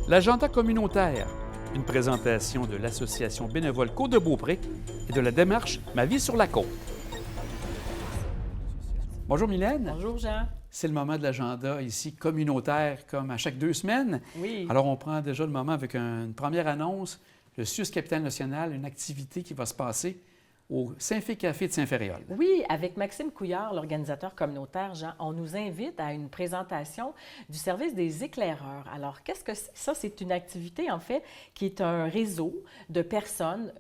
L'agenda communautaire, une présentation de l'Association bénévole Côte-de-Beaupré et de la démarche Ma vie sur la côte. Bonjour Mylène. Bonjour Jean. C'est le moment de l'agenda ici communautaire comme à chaque 2 semaines. Oui. Alors on prend déjà le moment avec une première annonce. Le CIUS Capitale Nationale, une activité qui va se passer au Saint-Fé Café de Saint-Ferréol. Oui, avec Maxime Couillard, l'organisateur communautaire, Jean, on nous invite à une présentation du service des éclaireurs. Alors, qu'est-ce que c'est? Ça, c'est une activité, en fait, qui est un réseau de personnes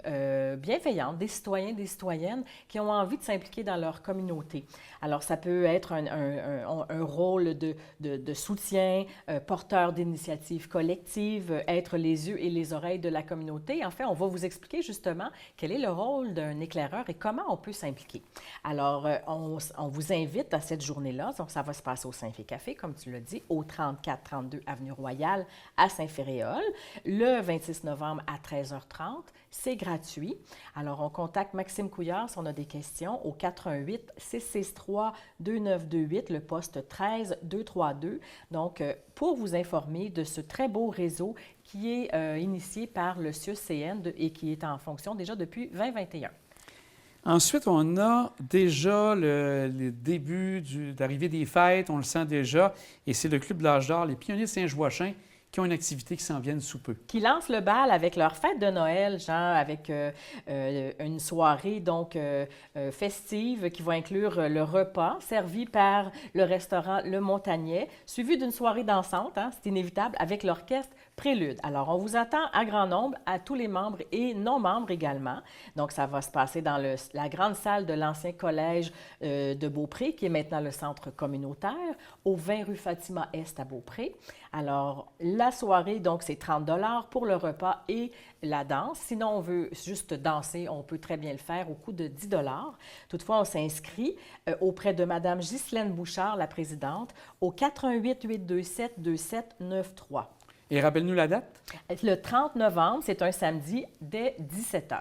bienveillantes, des citoyens, des citoyennes, qui ont envie de s'impliquer dans leur communauté. Alors, ça peut être un rôle de soutien, porteur d'initiatives collectives, être les yeux et les oreilles de la communauté. En fait, on va vous expliquer justement quel est le rôle d'un éclaireur et comment on peut s'impliquer. Alors, on vous invite à cette journée-là. Donc, ça va se passer au Saint-Fé Café, comme tu l'as dit, au 3432 Avenue Royale à Saint-Ferréol, le 26 novembre à 13h30. C'est gratuit. Alors, on contacte Maxime Couillard si on a des questions au 418-663-2928, le poste 13232. Donc, pour vous informer de ce très beau réseau qui est initié par le CIUS-CN et qui est en fonction déjà depuis 2021. Ensuite, on a déjà le début d'arrivée des fêtes, on le sent déjà, et c'est le Club de l'Âge d'Or, les Pionniers de Saint-Joachim, qui ont une activité qui s'en vient sous peu. Qui lancent le bal avec leur fête de Noël, Jean, avec une soirée donc festive qui va inclure le repas servi par le restaurant Le Montagnet, suivi d'une soirée dansante, hein, c'est inévitable, avec l'orchestre Prélude. Alors, on vous attend à grand nombre, à tous les membres et non-membres également. Donc, ça va se passer dans la grande salle de l'ancien collège de Beaupré, qui est maintenant le centre communautaire, au 20 rue Fatima Est à Beaupré. Alors, la soirée, donc, c'est 30 $ pour le repas et la danse. Sinon, on veut juste danser, on peut très bien le faire au coût de 10 $. Toutefois, on s'inscrit auprès de Mme Ghislaine Bouchard, la présidente, au 418-827-2793. Et rappelle-nous la date? Le 30 novembre, c'est un samedi, dès 17h.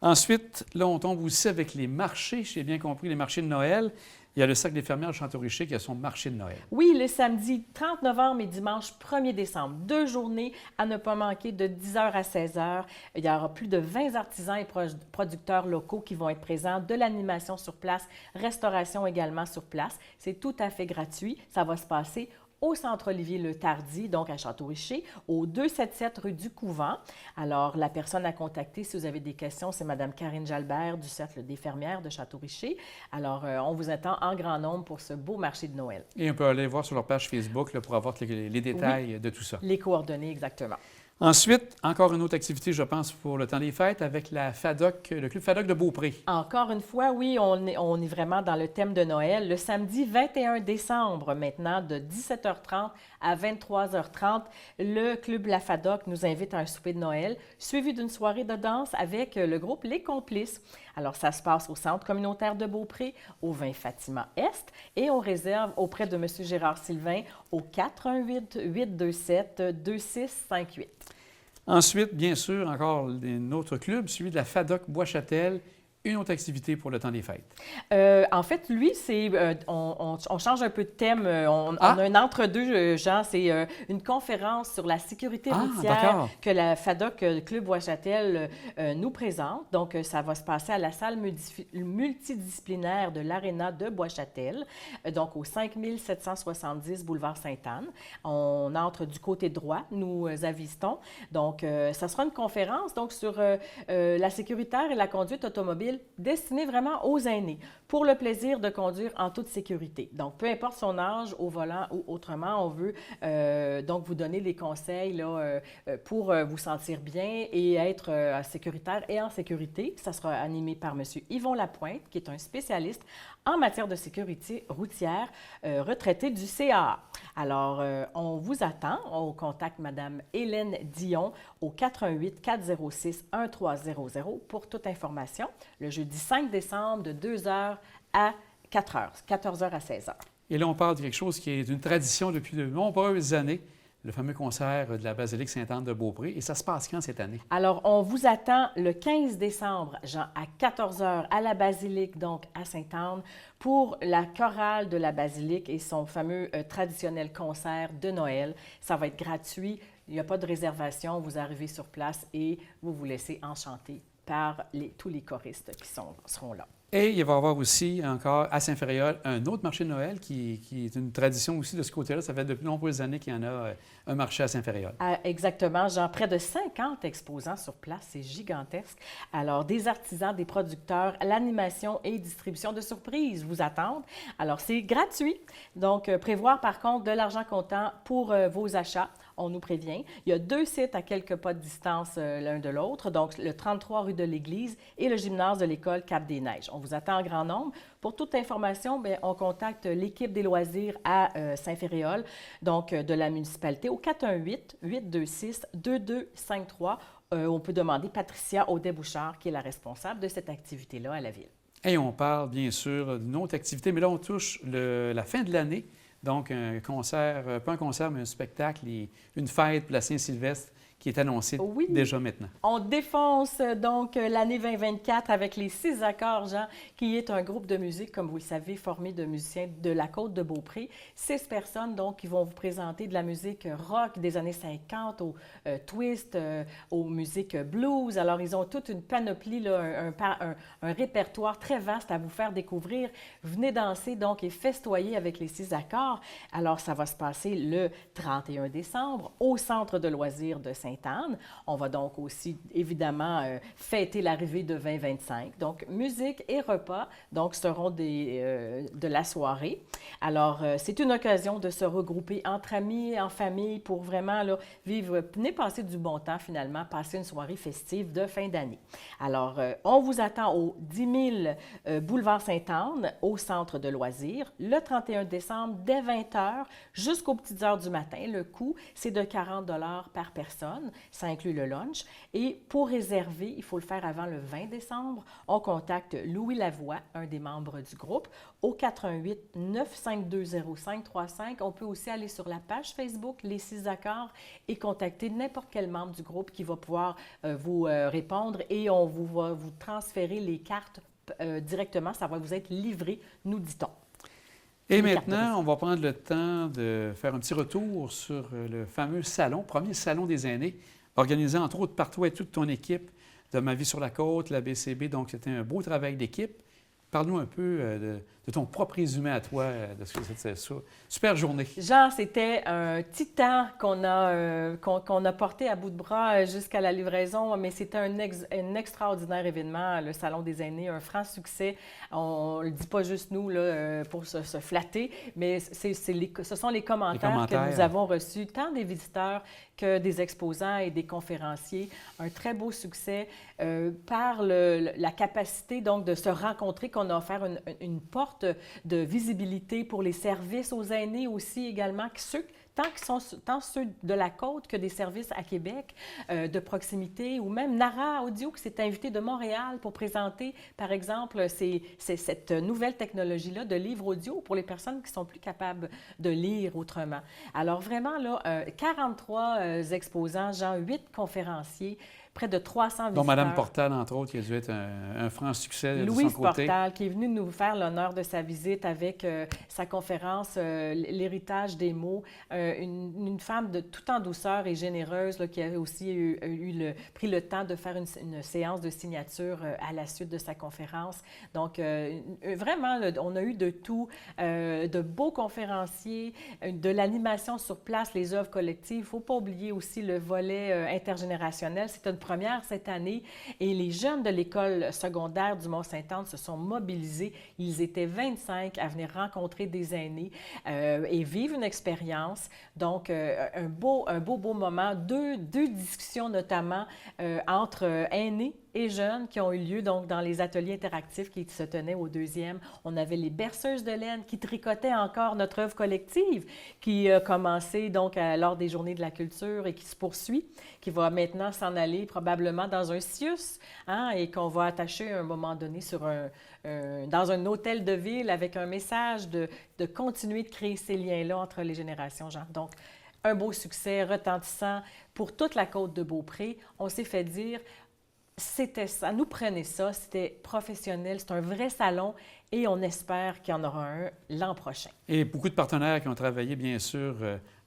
Ensuite, là, on tombe aussi avec les marchés, j'ai bien compris, les marchés de Noël. Il y a le Cercle des fermières de Château-Richer qui a son marché de Noël. Oui, le samedi 30 novembre et dimanche 1er décembre. 2 journées à ne pas manquer de 10h à 16h. Il y aura plus de 20 artisans et producteurs locaux qui vont être présents, de l'animation sur place, restauration également sur place. C'est tout à fait gratuit. Ça va se passer au Centre Olivier-Le-Tardy, donc à Château-Richer, au 277 rue du Couvent. Alors, la personne à contacter, si vous avez des questions, c'est Mme Karine Jalbert du Cercle des fermières de Château-Richer. Alors, on vous attend en grand nombre pour ce beau marché de Noël. Et on peut aller voir sur leur page Facebook là, pour avoir les détails de tout ça. Les coordonnées, exactement. Ensuite, encore une autre activité, je pense, pour le temps des fêtes avec la FADOC, le Club FADOC de Beaupré. Encore une fois, oui, on est vraiment dans le thème de Noël. Le samedi 21 décembre, maintenant, de 17h30 à 23h30, le Club La FADOC nous invite à un souper de Noël, suivi d'une soirée de danse avec le groupe Les Complices. Alors, ça se passe au Centre communautaire de Beaupré, au 20 Fatima Est, et on réserve auprès de M. Gérard Sylvain au 418-827-2658. Ensuite, bien sûr, encore un autre club, celui de la FADOC Bois-Châtel, une autre activité pour le temps des fêtes. En fait, lui, c'est on change un peu de thème. On a un entre-deux, Jean. C'est une conférence sur la sécurité routière que la FADOC Club Bois-Châtel nous présente. Donc, ça va se passer à la salle multidisciplinaire de l'Aréna de Bois-Châtel, donc au 5770 boulevard Sainte-Anne. On entre du côté droit, nous avistons. Donc, ça sera une conférence donc, sur la sécuritaire et la conduite automobile destinée vraiment aux aînés, pour le plaisir de conduire en toute sécurité. Donc, peu importe son âge au volant ou autrement, on veut donc vous donner les conseils là, pour vous sentir bien et être sécuritaire et en sécurité. Ça sera animé par M. Yvon Lapointe, qui est un spécialiste en matière de sécurité routière, retraité du CAA. Alors, on vous attend. On contacte Mme Hélène Dion au 418-406-1300 pour toute information. Le jeudi 5 décembre de 2h à 4h, 14h à 16h. Et là, on parle de quelque chose qui est une tradition depuis de nombreuses années, le fameux concert de la Basilique Sainte-Anne de Beaupré. Et ça se passe quand cette année? Alors, on vous attend le 15 décembre, Jean, à 14h à la Basilique, donc à Sainte-Anne, pour la chorale de la Basilique et son fameux traditionnel concert de Noël. Ça va être gratuit. Il n'y a pas de réservation, vous arrivez sur place et vous vous laissez enchanter par tous les choristes qui seront là. Et il va y avoir aussi encore à Saint-Féréol un autre marché de Noël qui est une tradition aussi de ce côté-là. Ça fait de nombreuses années qu'il y en a un marché à Saint-Féréol. Exactement, Jean. Près de 50 exposants sur place, c'est gigantesque. Alors, des artisans, des producteurs, l'animation et distribution de surprises vous attendent. Alors, c'est gratuit. Donc, prévoir par contre de l'argent comptant pour vos achats. On nous prévient. Il y a 2 sites à quelques pas de distance l'un de l'autre, donc le 33 rue de l'Église et le gymnase de l'école Cap-des-Neiges. On vous attend en grand nombre. Pour toute information, bien, on contacte l'équipe des loisirs à Saint-Féréol, donc de la municipalité, au 418-826-2253. On peut demander Patricia Audet-Bouchard, qui est la responsable de cette activité-là à la ville. Et on parle bien sûr d'une autre activité, mais là, on touche la fin de l'année. Donc, un concert, pas un concert, mais un spectacle, une fête pour la Saint-Sylvestre qui est annoncée déjà maintenant. On défonce donc l'année 2024 avec les 6 accords, Jean, qui est un groupe de musique, comme vous le savez, formé de musiciens de la Côte-de-Beaupré. 6 personnes, donc, qui vont vous présenter de la musique rock des années 50 au twist, aux musiques blues. Alors, ils ont toute une panoplie, là, un répertoire très vaste à vous faire découvrir. Venez danser, donc, et festoyer avec les 6 accords. Alors, ça va se passer le 31 décembre au Centre de loisirs de Sainte-Anne. On va donc aussi, évidemment, fêter l'arrivée de 2025. Donc, musique et repas, donc, seront de la soirée. Alors, c'est une occasion de se regrouper entre amis, en famille, pour vraiment là, venez passer du bon temps, finalement, passer une soirée festive de fin d'année. Alors, on vous attend au 10 000 boulevard Sainte-Anne, au Centre de loisirs, le 31 décembre, dès 20 h jusqu'aux petites heures du matin. Le coût, c'est de 40 $ par personne. Ça inclut le lunch. Et pour réserver, il faut le faire avant le 20 décembre. On contacte Louis Lavoie, un des membres du groupe, au 418-952-0535. On peut aussi aller sur la page Facebook Les 6 accords et contacter n'importe quel membre du groupe qui va pouvoir vous répondre et on va vous transférer les cartes directement. Ça va vous être livré, nous dit-on. Et maintenant, on va prendre le temps de faire un petit retour sur le fameux salon, premier salon des aînés, organisé entre autres par toi et toute ton équipe de Ma vie sur la côte, la BCB. Donc, c'était un beau travail d'équipe. Parle-nous un peu de ton propre résumé à toi de ce que c'était ça. Super journée. Jean, c'était un titan qu'on a porté à bout de bras jusqu'à la livraison, mais c'était un extraordinaire événement, le Salon des aînés, un franc succès. On ne le dit pas juste nous là, pour se flatter, mais ce sont les commentaires que nous avons reçus, tant des visiteurs que des exposants et des conférenciers. Un très beau succès par la capacité donc de se rencontrer, qu'on a offert une porte de visibilité pour les services aux aînés aussi également, tant ceux de la côte que des services à Québec de proximité, ou même Nara Audio qui s'est invité de Montréal pour présenter, par exemple, cette nouvelle technologie-là de livre audio pour les personnes qui sont plus capables de lire autrement. Alors vraiment, là, 43 exposants, Jean, 8 conférenciers, près de 300 visiteurs. Dont Mme Portal, entre autres, qui a dû être un franc succès de son côté. Louise Portal, qui est venue nous faire l'honneur de sa visite avec sa conférence « L'héritage des mots ». Une femme de tout en douceur et généreuse là, qui a aussi pris le temps de faire une séance de signature à la suite de sa conférence. Donc, vraiment, on a eu de tout, de beaux conférenciers, de l'animation sur place, les œuvres collectives. Il ne faut pas oublier aussi le volet intergénérationnel. C'est une première cette année et les jeunes de l'école secondaire du Mont-Sainte-Anne se sont mobilisés. Ils étaient 25 à venir rencontrer des aînés et vivre une expérience. Donc, un beau moment. Deux discussions notamment entre aînés et jeunes qui ont eu lieu donc dans les ateliers interactifs qui se tenaient au 2e. On avait les berceuses de laine qui tricotaient encore notre œuvre collective qui a commencé donc lors des Journées de la culture et qui se poursuit, qui va maintenant s'en aller probablement dans un CIUS et qu'on va attacher à un moment donné dans un hôtel de ville avec un message de continuer de créer ces liens-là entre les générations, Jean. Donc, un beau succès retentissant pour toute la côte de Beaupré. On s'est fait dire... C'était ça, nous prenait ça, c'était professionnel, c'est un vrai salon et on espère qu'il y en aura un l'an prochain. Et beaucoup de partenaires qui ont travaillé, bien sûr,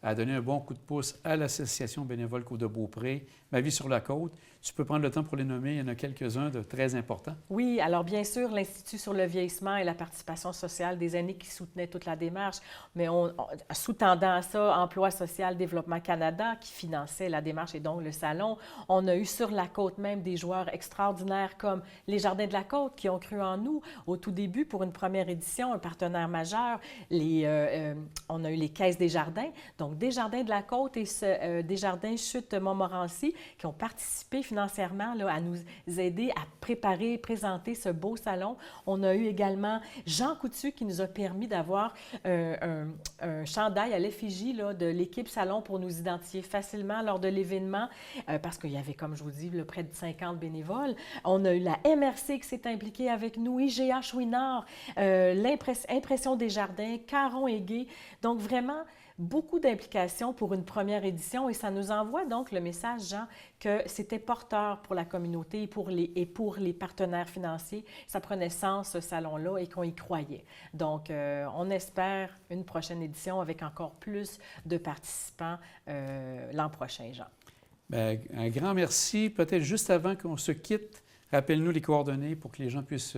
à donner un bon coup de pouce à l'Association bénévole Côte de Beaupré, Ma vie sur la côte. Tu peux prendre le temps pour les nommer, il y en a quelques-uns de très importants. Oui, alors bien sûr, l'Institut sur le vieillissement et la participation sociale des aînés qui soutenait toute la démarche, mais sous-tendant à ça, Emploi social Développement Canada qui finançait la démarche et donc le salon. On a eu sur la côte même des joueurs extraordinaires comme les Jardins de la Côte qui ont cru en nous au tout début pour une première édition, un partenaire majeur. On a eu les Caisses des Jardins, donc des Jardins de la Côte et des Jardins Chute Montmorency qui ont participé financièrement là, à nous aider à préparer et présenter ce beau salon. On a eu également Jean Coutu qui nous a permis d'avoir un chandail à l'effigie de l'équipe salon pour nous identifier facilement lors de l'événement parce qu'il y avait, comme je vous dis, près de 50 bénévoles. On a eu la MRC qui s'est impliquée avec nous, IGH Winard, l'Impression des Jardins, Caron et Gay. Donc vraiment, beaucoup d'implications pour une première édition et ça nous envoie donc le message, Jean, que c'était porteur pour la communauté et pour les partenaires financiers. Ça prenait sens, ce salon-là, et qu'on y croyait. Donc, on espère une prochaine édition avec encore plus de participants l'an prochain, Jean. Bien, un grand merci. Peut-être juste avant qu'on se quitte, rappelle-nous les coordonnées pour que les gens puissent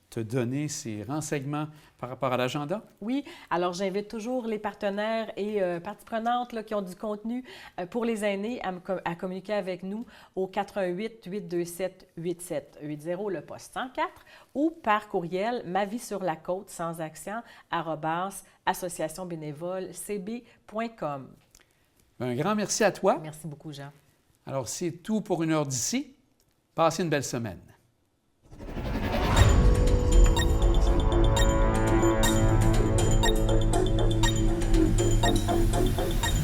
te donner ces renseignements par rapport à l'agenda? Oui, alors j'invite toujours les partenaires et parties prenantes là, qui ont du contenu pour les aînés à communiquer avec nous au 418-827-8780, le poste 104, ou par courriel maviesurlacôte sans accent @associationbénévolecb.com. Un grand merci à toi. Merci beaucoup, Jean. Alors, c'est tout pour Une heure d'ici. Passez une belle semaine. Thank you.